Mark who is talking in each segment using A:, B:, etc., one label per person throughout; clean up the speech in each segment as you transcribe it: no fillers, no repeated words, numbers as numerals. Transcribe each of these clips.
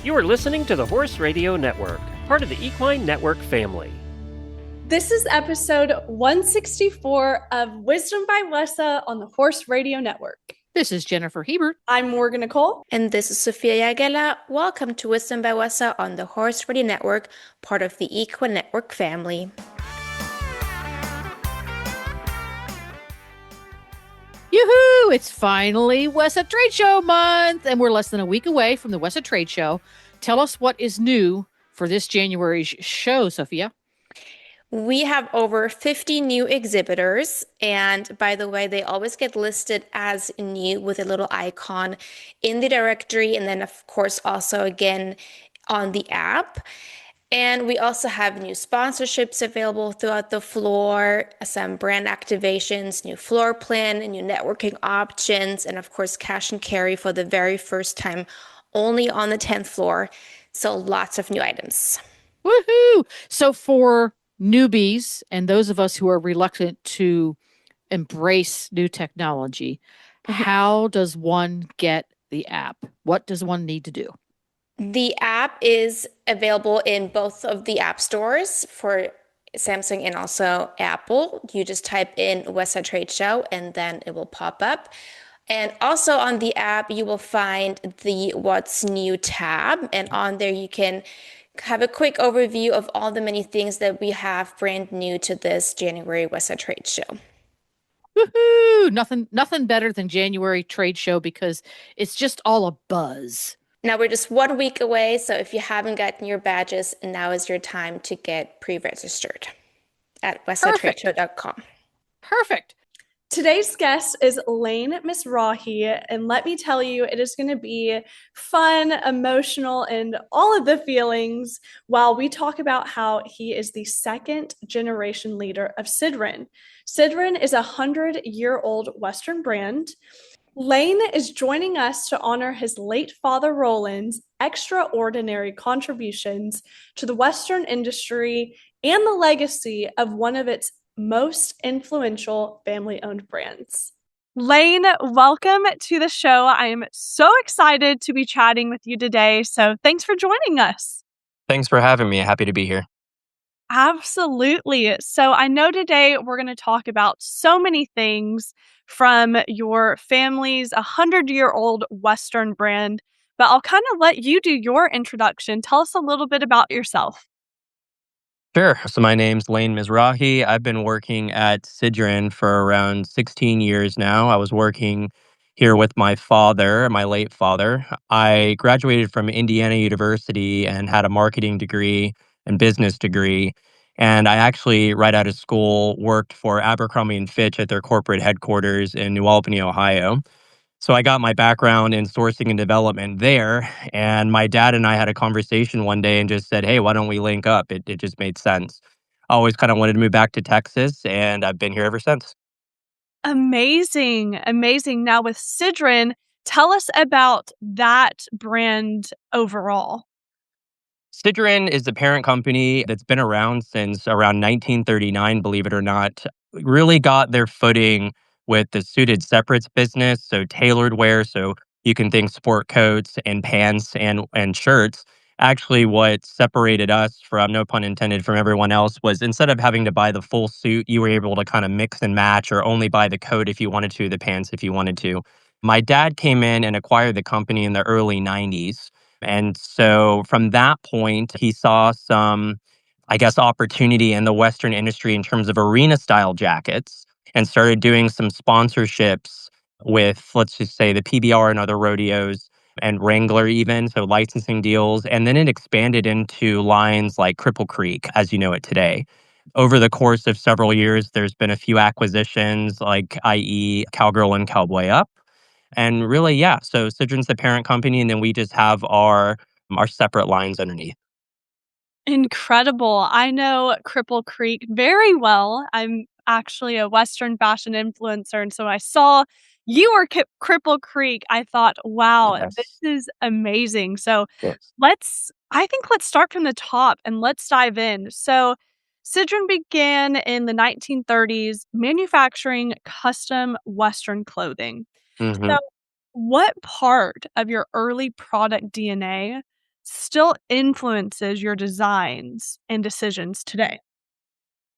A: You are listening to the Horse Radio Network, part of the Equine Network family.
B: This is episode 164 of Wisdom by Wessa on the Horse Radio Network.
C: This is Jennifer Hebert.
B: I'm Morgan Nicole.
D: And this is Sofia Yagela. Welcome to Wisdom by Wessa on the Horse Radio Network, part of the Equine Network family.
C: Yoo-hoo! It's finally Wessa Trade Show month, and we're less than a week away from the Wessa Trade Show. Tell us what is new for this January's show, Sophia.
D: We have over 50 new exhibitors, and by the way, they always get listed as new with a little icon in the directory, and then of course also again on the app. And we also have new sponsorships available throughout the floor, some brand activations, new floor plan, and new networking options, and of course cash and carry for the very first time only on the 10th floor. So lots of new items.
C: Woohoo! So for newbies and those of us who are reluctant to embrace new technology, how does one get the app? What does one need to do?
D: The app is available in both of the app stores for Samsung and also Apple. You just type in Wessa Trade Show and then it will pop up. And also on the app, you will find the What's New tab. And on there, you can have a quick overview of all the many things that we have brand new to this January Wessa Trade Show.
C: Woohoo! Nothing better than January Trade Show because it's just all a buzz.
D: Now we're just 1 week away, so if you haven't gotten your badges, now is your time to get pre-registered at wessatradeshow.com.
C: Perfect.
B: Today's guest is Lane Mizrahi, and let me tell you, it is going to be fun, emotional, and all of the feelings while we talk about how he is the second generation leader of Sidran. Sidran is a 100-year-old Western brand. Lane is joining us to honor his late father Roland's extraordinary contributions to the Western industry and the legacy of one of its most influential family-owned brands. Lane, welcome to the show. I am so excited to be chatting with you today, so thanks for joining us.
E: Thanks for having me. Happy to be here.
B: Absolutely. So I know today we're going to talk about so many things from your family's 100-year-old Western brand, but I'll kind of let you do your introduction. Tell us a little bit about yourself.
E: Sure. So my name's Lane Mizrahi. I've been working at Sidran for around 16 years now. I was working here with my father, my late father. I graduated from Indiana University and had a marketing degree and business degree. And I actually, right out of school, worked for Abercrombie and Fitch at their corporate headquarters in New Albany, Ohio. So I got my background in sourcing and development there. And my dad and I had a conversation one day and just said, hey, why don't we link up? It just made sense. I always kind of wanted to move back to Texas, and I've been here ever since.
B: Amazing. Amazing. Now with Sidran, tell us about that brand overall.
E: Sidran is the parent company that's been around since around 1939, believe it or not. Really got their footing with the suited separates business, so tailored wear, so you can think sport coats and pants and shirts. Actually, what separated us from, no pun intended, from everyone else was instead of having to buy the full suit, you were able to kind of mix and match or only buy the coat if you wanted to, the pants if you wanted to. My dad came in and acquired the company in the early 90s. And so from that point, he saw some, I guess, opportunity in the Western industry in terms of arena style jackets and started doing some sponsorships with, let's just say, the PBR and other rodeos and Wrangler even, so licensing deals. And then it expanded into lines like Cripple Creek, as you know it today. Over the course of several years, there's been a few acquisitions like i.e. Cowgirl and Cowboy Up. And really, yeah, so Sidran's the parent company, and then we just have our separate lines underneath.
B: Incredible. I know Cripple Creek very well. I'm actually a Western fashion influencer, and so I saw you were Cripple Creek. I thought, wow,
E: Yes.
B: this is amazing. So
E: Yes.
B: let's start from the top and let's dive in. So Sidran began in the 1930s manufacturing custom Western clothing.
E: Mm-hmm.
B: So what part of your early product DNA still influences your designs and decisions today?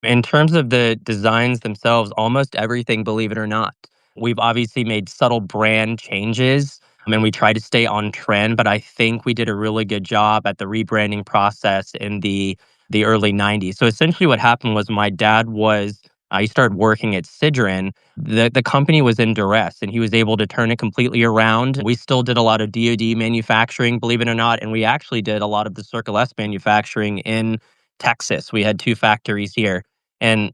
E: In terms of the designs themselves, almost everything, believe it or not. We've obviously made subtle brand changes. And we try to stay on trend, but I think we did a really good job at the rebranding process in the early 90s. So essentially what happened was my dad was he started working at Sidran. The company was in duress and he was able to turn it completely around. We still did a lot of DoD manufacturing, believe it or not, and we actually did a lot of the Circle S manufacturing in Texas. We had two factories here. And,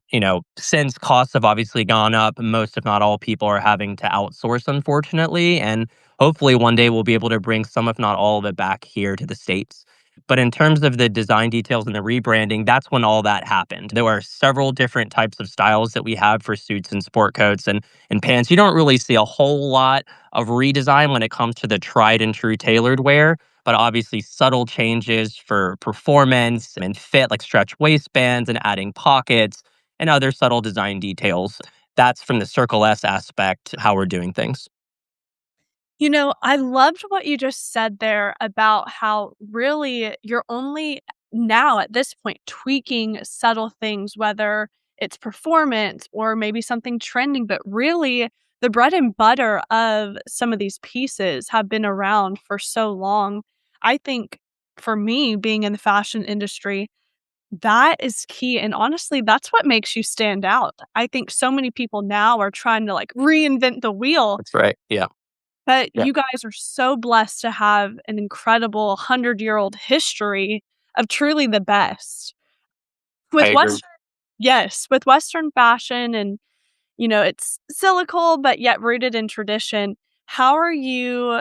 E: since costs have obviously gone up, most, if not all, people are having to outsource, unfortunately. And hopefully one day we'll be able to bring some, if not all of it back here to the States. But in terms of the design details and the rebranding, that's when all that happened. There are several different types of styles that we have for suits and sport coats and pants. You don't really see a whole lot of redesign when it comes to the tried and true tailored wear, but obviously subtle changes for performance and fit, like stretch waistbands and adding pockets and other subtle design details. That's from the Circle S aspect, how we're doing things.
B: I loved what you just said there about how really you're only now at this point tweaking subtle things, whether it's performance or maybe something trending, but really the bread and butter of some of these pieces have been around for so long. I think for me, being in the fashion industry, that is key. And honestly, that's what makes you stand out. I think so many people now are trying to like reinvent the wheel,
E: That's right. Yeah.
B: but
E: Yeah.
B: you guys are so blessed to have an incredible 100-year-old history of truly the best.
E: I
B: With
E: agree.
B: Western Yes, with Western fashion and, it's cyclical, but yet rooted in tradition. How are you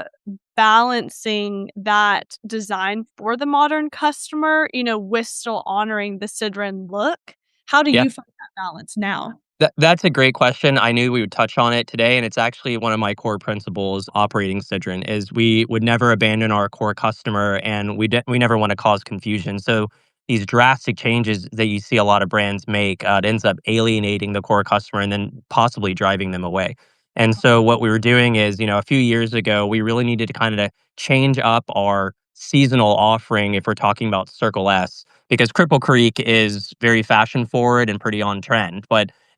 B: balancing that design for the modern customer, with still honoring the Sidran look? How do
E: Yeah.
B: you find that balance now?
E: That's a great question. I knew we would touch on it today, and it's actually one of my core principles operating Sidran is we would never abandon our core customer, and we never want to cause confusion. So these drastic changes that you see a lot of brands make, it ends up alienating the core customer and then possibly driving them away. And so what we were doing is, a few years ago, we really needed to kind of change up our seasonal offering if we're talking about Circle S, because Cripple Creek is very fashion forward and pretty on trend,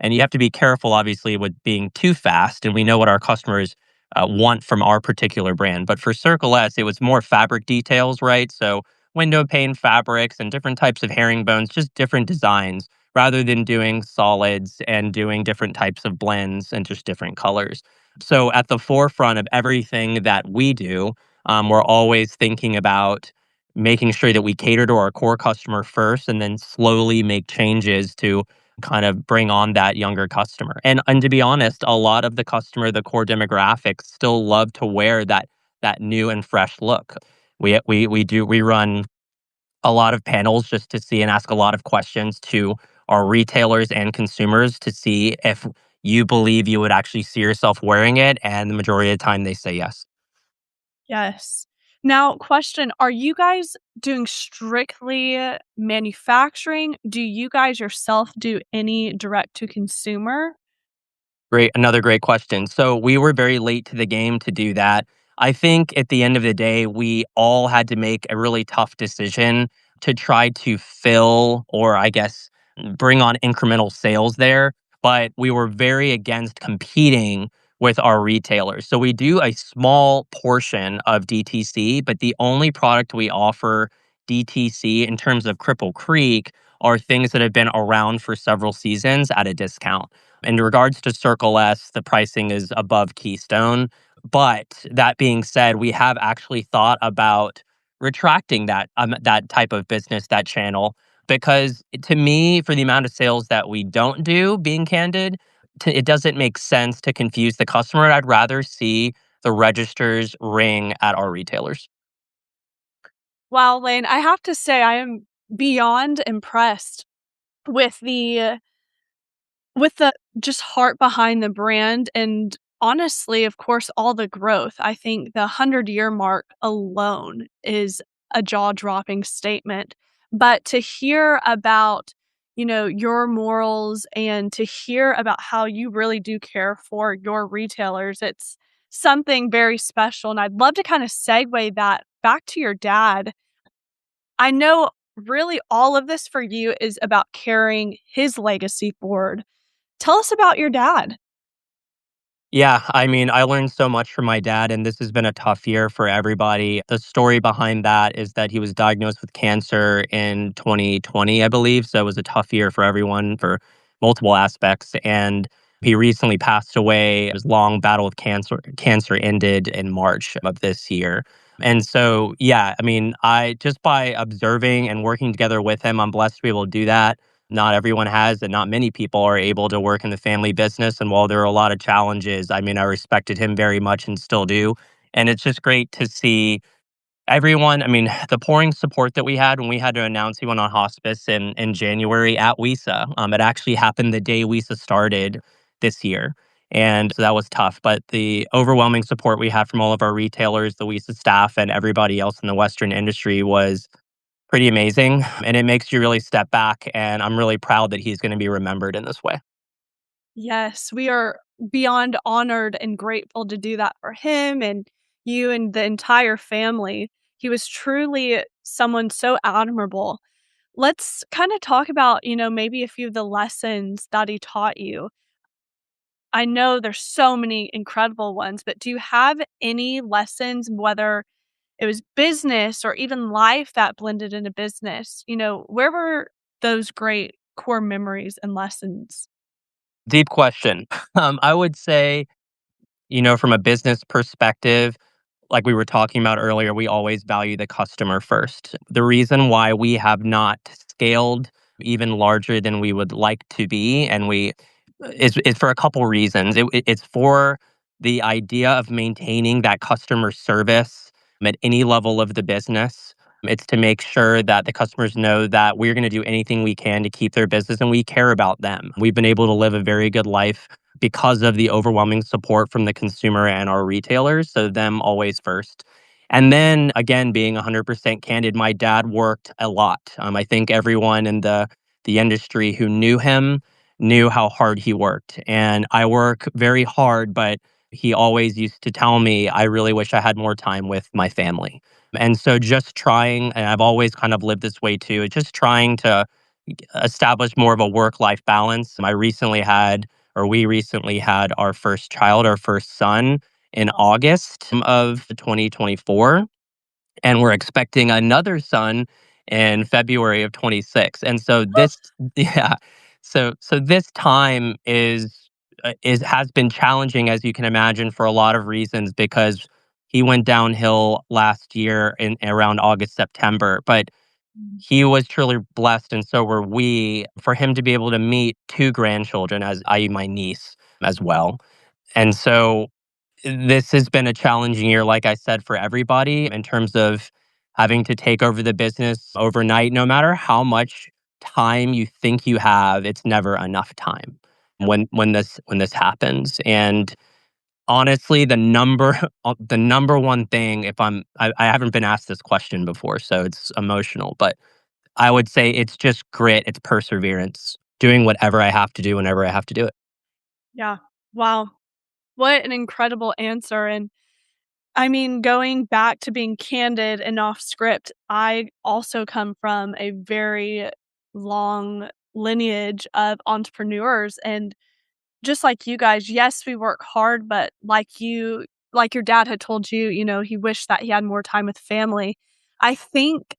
E: and you have to be careful, obviously, with being too fast. And we know what our customers want from our particular brand. But for Circle S, it was more fabric details, right? So window pane fabrics and different types of herringbones, just different designs, rather than doing solids and doing different types of blends and just different colors. So at the forefront of everything that we do, we're always thinking about making sure that we cater to our core customer first and then slowly make changes to kind of bring on that younger customer. And to be honest, a lot of the customer, the core demographics still love to wear that new and fresh look. We run a lot of panels just to see and ask a lot of questions to our retailers and consumers to see if you believe you would actually see yourself wearing it, and the majority of the time they say yes.
B: Yes. Now, question, are you guys doing strictly manufacturing? Do you guys yourself do any direct to consumer?
E: Another great question. So we were very late to the game to do that. I think at the end of the day, we all had to make a really tough decision to try to fill, or I guess bring on incremental sales there. But we were very against competing with our retailers. So we do a small portion of DTC, but the only product we offer DTC in terms of Cripple Creek are things that have been around for several seasons at a discount. In regards to Circle S, the pricing is above Keystone. But that being said, we have actually thought about retracting that type of business, that channel, because to me, for the amount of sales that we don't do, being candid, it doesn't make sense to confuse the customer. I'd rather see the registers ring at our retailers.
B: Wow, Lane, I have to say I am beyond impressed with the just heart behind the brand and honestly, of course, all the growth. I think the 100-year mark alone is a jaw-dropping statement. But to hear about, your morals and to hear about how you really do care for your retailers, it's something very special. And I'd love to kind of segue that back to your dad. I know really all of this for you is about carrying his legacy forward. Tell us about your dad.
E: Yeah, I mean, I learned so much from my dad, and this has been a tough year for everybody. The story behind that is that he was diagnosed with cancer in 2020, I believe. So it was a tough year for everyone for multiple aspects. And he recently passed away. His long battle with cancer ended in March of this year. And so, yeah, I mean, I just by observing and working together with him, I'm blessed to be able to do that. Not everyone has, and not many people are able to work in the family business. And while there are a lot of challenges, I mean, I respected him very much and still do. And it's just great to see everyone. I mean, the pouring support that we had when we had to announce he went on hospice in January at WISA. It actually happened the day WISA started this year. And so that was tough. But the overwhelming support we had from all of our retailers, the WISA staff, and everybody else in the Western industry was pretty amazing, and it makes you really step back, and I'm really proud that he's gonna be remembered in this way.
B: Yes, we are beyond honored and grateful to do that for him and you and the entire family. He was truly someone so admirable. Let's kind of talk about, maybe a few of the lessons that he taught you. I know there's so many incredible ones, but do you have any lessons, whether it was business or even life that blended into business? Where were those great core memories and lessons?
E: Deep question. I would say, from a business perspective, like we were talking about earlier, we always value the customer first. The reason why we have not scaled even larger than we would like to be, and is for a couple reasons. It's for the idea of maintaining that customer service at any level of the business. It's to make sure that the customers know that we're going to do anything we can to keep their business and we care about them. We've been able to live a very good life because of the overwhelming support from the consumer and our retailers. So, them always first. And then again, being 100% candid, my dad worked a lot. I think everyone in the industry who knew him knew how hard he worked. And I work very hard, but he always used to tell me, I really wish I had more time with my family. And so just trying, and I've always kind of lived this way too, just trying to establish more of a work life balance. We recently had our first child, our first son in August of 2024, and we're expecting another son in February of 26. And so this yeah. So this time is has been challenging, as you can imagine, for a lot of reasons, because he went downhill last year in around August, September. But he was truly blessed, and so were we, for him to be able to meet two grandchildren, as i.e. my niece as well. And so this has been a challenging year, like I said, for everybody in terms of having to take over the business overnight. No matter how much time you think you have, it's never enough time when this happens. And honestly, the number one thing, I haven't been asked this question before, so it's emotional, but I would say it's just grit, it's perseverance, doing whatever I have to do whenever I have to do it.
B: Yeah. Wow. What an incredible answer. And I mean, going back to being candid and off script, I also come from a very long lineage of entrepreneurs. And just like you guys, yes, we work hard, but like your dad had told you, he wished that he had more time with family. I think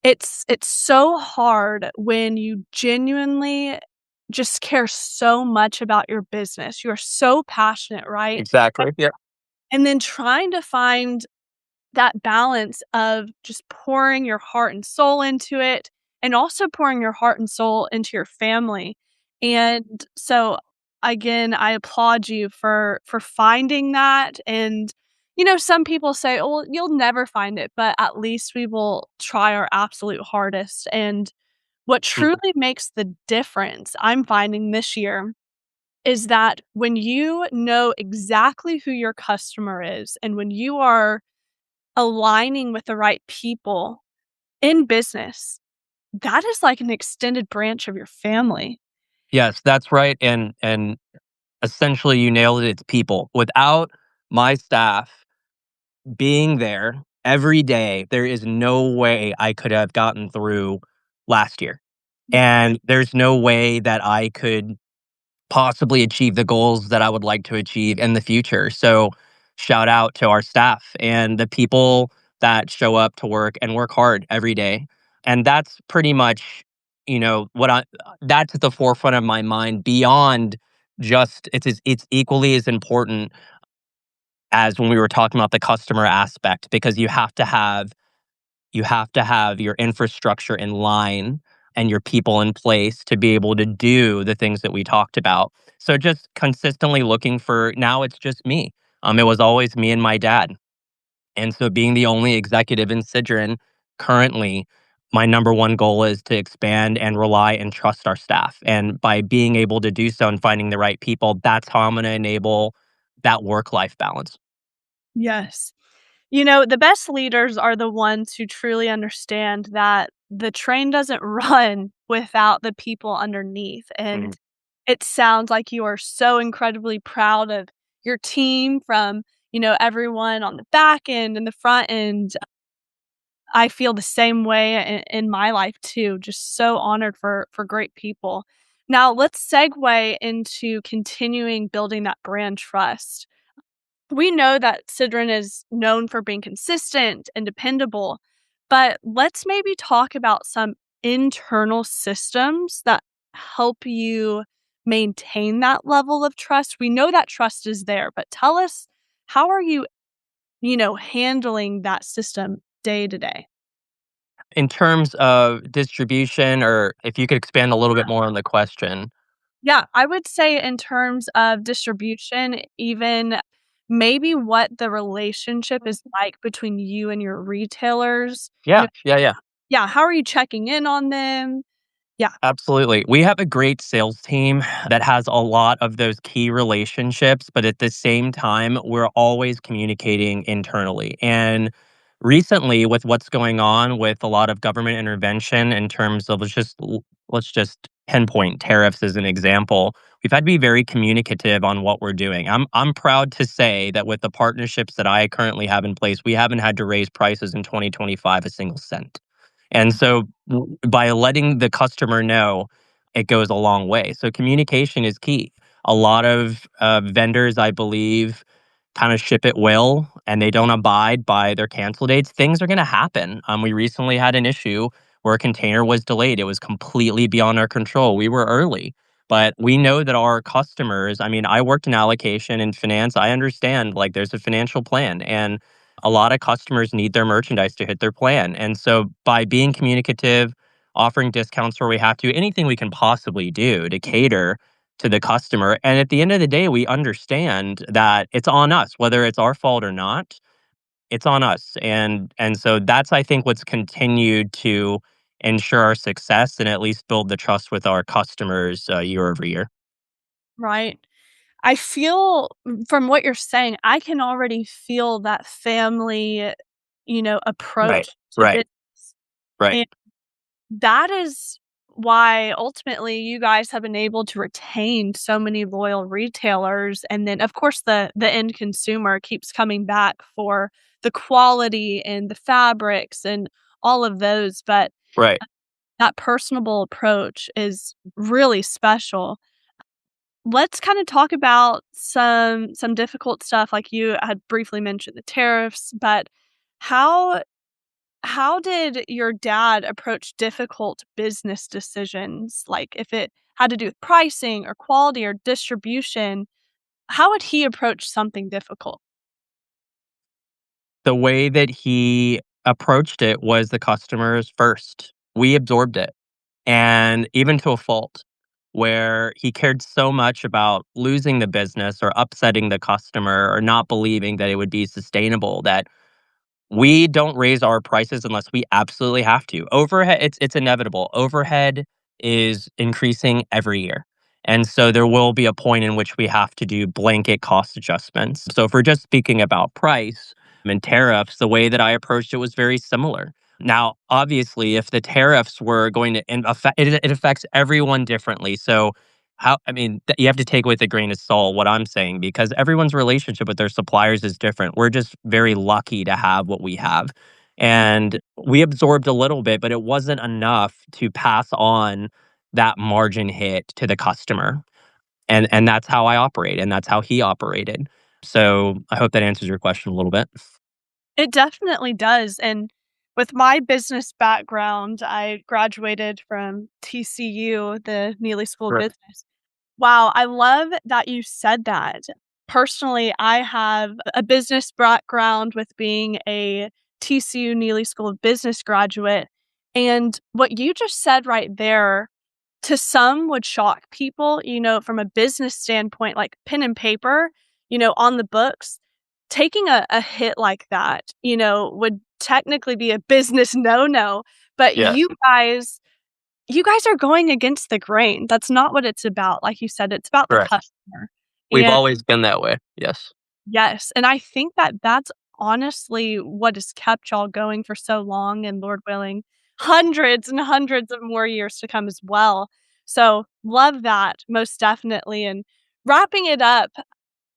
B: it's so hard when you genuinely just care so much about your business. You are so passionate, right?
E: Exactly. Yeah.
B: And then trying to find that balance of just pouring your heart and soul into it and also pouring your heart and soul into your family. And so again, I applaud you for finding that. And some people say, "Oh, well, you'll never find it," but at least we will try our absolute hardest. And what
E: Mhm.
B: truly makes the difference I'm finding this year is that when you know exactly who your customer is and when you are aligning with the right people in business, that is like an extended branch of your family.
E: Yes, that's right. And essentially, you nailed it. It's people. Without my staff being there every day. There is no way I could have gotten through last year. And there's no way that I could possibly achieve the goals that I would like to achieve in the future. So, shout out to our staff and the people that show up to work and work hard every day. And that's pretty much, what that's at the forefront of my mind beyond just it's equally as important as when we were talking about the customer aspect because you have to have your infrastructure in line and your people in place to be able to do the things that we talked about. So just consistently looking for now it's just me. It was always me and my dad. And so being the only executive in Sidran currently, my number one goal is to expand and rely and trust our staff. And by being able to do so and finding the right people, that's how I'm going to enable that work-life balance.
B: Yes. The best leaders are the ones who truly understand that the train doesn't run without the people underneath. And it sounds like you are so incredibly proud of your team from, everyone on the back end and the front end. I feel the same way in my life too. Just so honored for great people. Now let's segue into continuing building that brand trust. We know that Sidran is known for being consistent and dependable, but let's maybe talk about some internal systems that help you maintain that level of trust. We know that trust is there, but tell us, how are you, handling that system day to day?
E: In terms of distribution, or if you could expand a little bit more on the question.
B: Yeah, I would say in terms of distribution, even maybe what the relationship is like between you and your retailers.
E: Yeah, yeah, yeah.
B: Yeah, how are you checking in on them? Yeah,
E: Absolutely. We have a great sales team that has a lot of those key relationships, but at the same time, we're always communicating internally. And recently, with what's going on with a lot of government intervention in terms of let's just pinpoint tariffs as an example, we've had to be very communicative on what we're doing. I'm proud to say that with the partnerships that I currently have in place, we haven't had to raise prices in 2025 a single cent. And so by letting the customer know, it goes a long way. So communication is key. A lot of vendors, I believe, kind of ship at will and they don't abide by their cancel dates. Things are going to happen. We recently had an issue where a container was delayed. It was completely beyond our control. We were early, but we know that our customers, I mean, I worked in allocation and finance. I understand like there's a financial plan and a lot of customers need their merchandise to hit their plan. And so by being communicative, offering discounts where we have to, anything we can possibly do to cater to the customer. And at the end of the day, we understand that it's on us, whether it's our fault or not, it's on us. And so that's I think what's continued to ensure our success and at least build the trust with our customers year over year.
B: right. I feel from what you're saying, I can already feel that family,
E: Right.
B: approach to
E: Right.
B: business.
E: Right.
B: And that is why ultimately you guys have been able to retain so many loyal retailers. And then of course the end consumer keeps coming back for the quality and the fabrics and all of those. But
E: Right.
B: that personable approach is really special. Let's kind of talk about some difficult stuff like you had briefly mentioned the tariffs, but how how did your dad approach difficult business decisions? Like if it had to do with pricing or quality or distribution, how would he approach something difficult?
E: The way that he approached it was the customers first. We absorbed it, and even to a fault, where he cared so much about losing the business or upsetting the customer or not believing that it would be sustainable that we don't raise our prices unless we absolutely have to. Overhead, it's inevitable. Overhead is increasing every year. And so there will be a point in which we have to do blanket cost adjustments. So if we're just speaking about price and tariffs, the way that I approached it was very similar. Now, obviously, if the tariffs were going to affect it affects everyone differently. So you have to take with a grain of salt what I'm saying, because everyone's relationship with their suppliers is different. We're just very lucky to have what we have. And we absorbed a little bit, but it wasn't enough to pass on that margin hit to the customer. And that's how I operate, and that's how he operated. So I hope that answers your question a little bit.
B: It definitely does. And with my business background, I graduated from TCU, the Neely School of
E: Right.
B: Business. Wow, I love that you said that. Personally, I have a business background with being a TCU Neely School of Business graduate. And what you just said right there, to some would shock people, from a business standpoint, like pen and paper, on the books. Taking a hit like that, would technically be a business no-no. But
E: Yes.
B: you guys are going against the grain. That's not what it's about. Like you said, it's about the
E: Correct.
B: customer.
E: We've
B: And
E: always been that way. Yes.
B: yes, and I think that that's honestly what has kept y'all going for so long, and Lord willing, hundreds and hundreds of more years to come as well. So, love that, most definitely. And wrapping it up,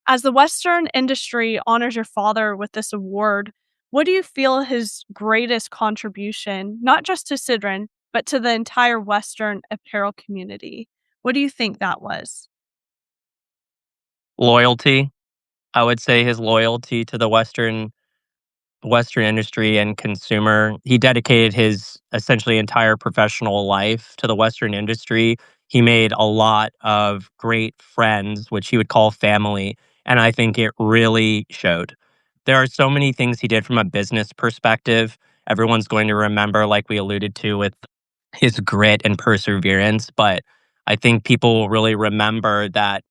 B: as the Western industry honors your father with this award, what do you feel his greatest contribution, not just to Sidran, but to the entire Western apparel community? What do you think that was?
E: Loyalty. I would say his loyalty to the Western industry and consumer. He dedicated his essentially entire professional life to the Western industry. He made a lot of great friends, which he would call family, and I think it really showed. There are so many things he did from a business perspective. Everyone's going to remember, like we alluded to, with his grit and perseverance, but I think people will really remember that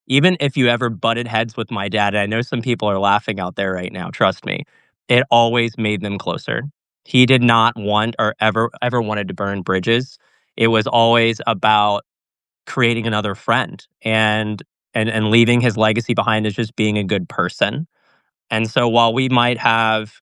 E: even if you ever butted heads with my dad, and I know some people are laughing out there right now, trust me, it always made them closer. He did not want or ever wanted to burn bridges. It was always about creating another friend and leaving his legacy behind as just being a good person. And so while we might have,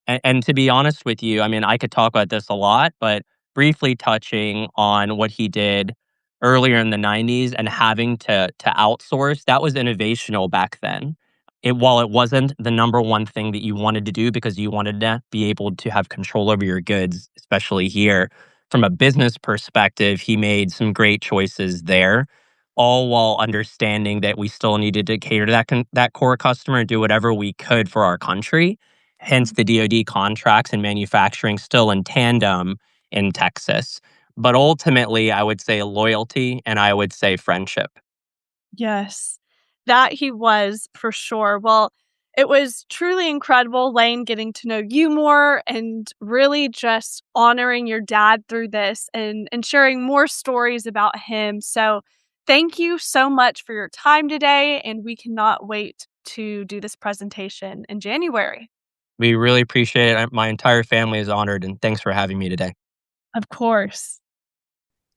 E: and to be honest with you, I mean, I could talk about this a lot, but briefly touching on what he did earlier in the 90s and having to outsource, that was innovational back then. While it wasn't the number one thing that you wanted to do because you wanted to be able to have control over your goods, especially here, from a business perspective, he made some great choices there, all while understanding that we still needed to cater to that core customer and do whatever we could for our country. Hence the DoD contracts and manufacturing still in tandem in Texas. But ultimately, I would say loyalty and I would say friendship.
B: Yes, that he was for sure. Well, it was truly incredible, Lane, getting to know you more and really just honoring your dad through this and sharing more stories about him. So, thank you so much for your time today. And we cannot wait to do this presentation in January.
E: We really appreciate it. My entire family is honored, and thanks for having me today.
B: Of course.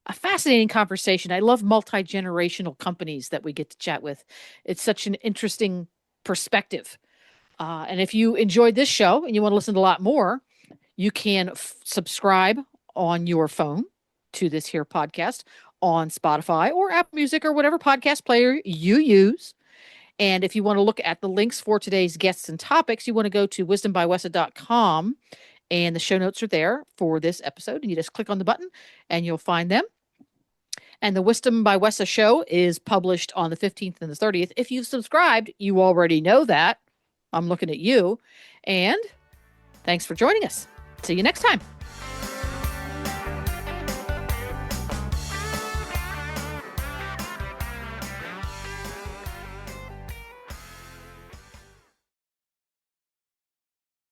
C: A fascinating conversation. I love multi-generational companies that we get to chat with. It's such an interesting perspective. And if you enjoyed this show and you want to listen to a lot more, you can subscribe on your phone to this here podcast on Spotify or Apple Music or whatever podcast player you use. And if you want to look at the links for today's guests and topics, you want to go to wisdombywesa.com, and the show notes are there for this episode. And you just click on the button and you'll find them. And the Wisdom by Wesa show is published on the 15th and the 30th. If you've subscribed, you already know that. I'm looking at you. And thanks for joining us. See you next time.